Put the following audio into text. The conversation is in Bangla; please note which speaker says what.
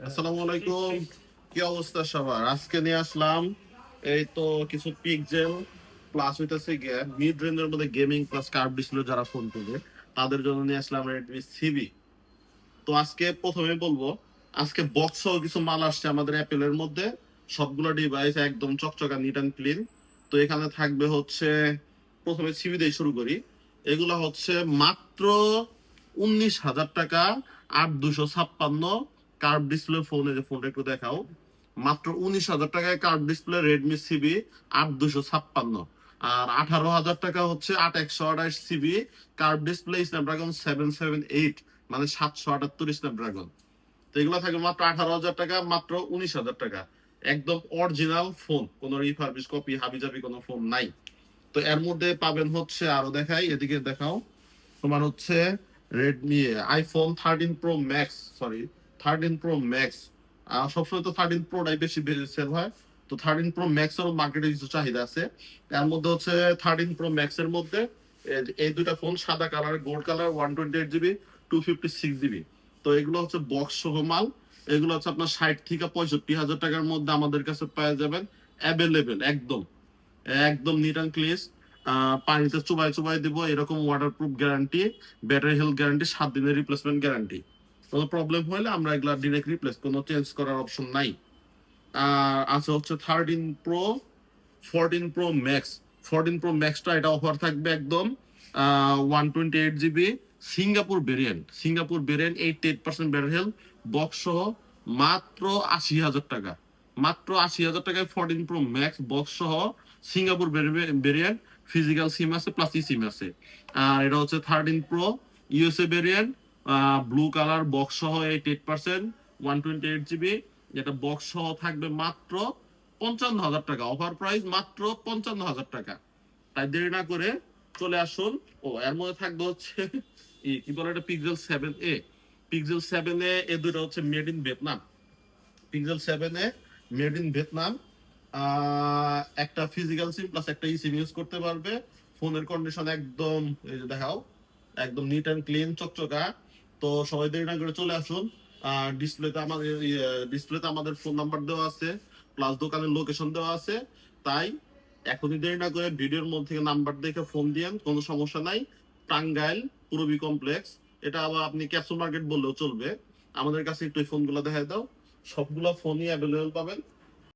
Speaker 1: আসসালামু আলাইকুম, কি অবস্থা সবার? আজকে নিয়ে আসলাম এই তো কিছু পিক্সেল প্লাস হইতেছে গিয়ে মিড রেঞ্জের মধ্যে গেমিং প্লাস কার্ভ ডিসপ্লে যারা ফোন করবে তাদের জন্য নিয়ে আসলাম রেডমি সিবি। তো আজকে প্রথমে বলবো, আজকে বক্স সহ কিছু মাল আসছে আমাদের অ্যাপেলের মধ্যে। সবগুলো ডিভাইস একদম চকচকা নিট অ্যান্ড ক্লিন। তো এখানে থাকবে হচ্ছে, প্রথমে সিবি দিয়ে শুরু করি। এগুলো হচ্ছে মাত্র 19,000 টাকা, 8,256 কার্ভ ডিসপ্লে ফোন। এই যে ফোনটা একটু দেখাও, মাত্র 19,000 টাকায় কার্ভ ডিসপ্লে রেডমি সিবি 8,256। আর 18,000 টাকা হচ্ছে 8,128 জিবি কার্ভ ডিসপ্লে স্ন্যাপড্রাগন 778, মানে 778 স্ন্যাপড্রাগন। তো এগুলো থাকবে মাত্র 18,000 টাকা, মাত্র 19,000 টাকা। একদম অরিজিনাল ফোন, কোনো রিফারবিশ কপি হাবিজাবি কোনো ফোন নাই। তো এর মধ্যে পাবেন হচ্ছে, আরো দেখাই, এদিকে দেখাও, তোমার হচ্ছে Redmi iPhone 13 pro max, sorry 13 pro max. সবসময় তো 13 প্রোটাই বেশি বেশি সেল হয়। তো 13 প্রো ম্যাক্স এরও মার্কেটে কিছু চাহিদা আছে। এর মধ্যে হচ্ছে 13 প্রো ম্যাক্স এর মধ্যে এই দুইটা ফোন সাদা colour, gold colour, 128 GB, 256 GB. তো এগুলো হচ্ছে বক্স সহ মাল। এগুলো হচ্ছে আপনার 60 থেকে 65 হাজার টাকার মধ্যে আমাদের কাছে পেয়ে যাবেন। অ্যাভেলেবেল, একদম একদম নিট অ্যান্ড ক্লিন। পানিতে চুবাই চুবাই দিব, এরকম waterproof guarantee, battery health guarantee, 7 দিনের রিপ্লেসমেন্ট গ্যারান্টি। কোনো প্রবলেম হলে আমরা এগুলা ডিরেক্ট রিপ্লেস, কোনো চেঞ্জ করার অপশন নাই। আর আছে হচ্ছে 13 প্রো, 14 প্রো ম্যাক্স। 14 প্রো ম্যাক্সটা এটা অফার থাকবে একদম 128 GB Singapore variant, Singapore variant 88% battery health, box সহ, মাত্র 80,000 টাকা। মাত্র 80,000 টাকায় 14 প্রো ম্যাক্স বক্স সহ, সিঙ্গাপুর ভেরিয়েন্ট, ফিজিক্যাল সিম আছে প্লাস ই সিম আছে। আর এটা হচ্ছে 13 pro USA variant, blue colour, box সহ 88%, 128 জিবি। যেটা বক্স সহ থাকবে মাত্র 55,000 টাকা, অফার প্রাইস মাত্র 55,000 টাকা। তাই দেরি না করে চলে আসুন। ও এর মধ্যে থাকবে হচ্ছে কি বলে এটা, পিক্সেল 7a। পিক্সেল 7a এ দুটো হচ্ছে made in Vietnam. Pixel 7a made in Vietnam. একটা ফিজিক্যাল সিম প্লাস একটা ই সিম ইউজ করতে পারবে। ফোনের কন্ডিশন একদম, এই যে দেখাও, একদম নিট অ্যান্ড ক্লিন, চকচকা। তো সবাই দেরি না করে চলে আসুন। ডিসপ্লেতে আমাদের ফোন নাম্বার দেওয়া আছে, প্লাস দোকানের লোকেশন দেওয়া আছে। তাই এখনই দেরি না করে ভিডিওর মধ্যে নাম্বার দেখে ফোন দিয়েন, কোনো সমস্যা নাই। টাঙ্গাইল পূরবী কমপ্লেক্স, এটা আবার আপনি ক্যাপসুল মার্কেট বললেও চলবে। আমাদের কাছে একটু এই ফোনগুলো দেখাই দাও, সবগুলো ফোনই অ্যাভেলেবেল পাবেন।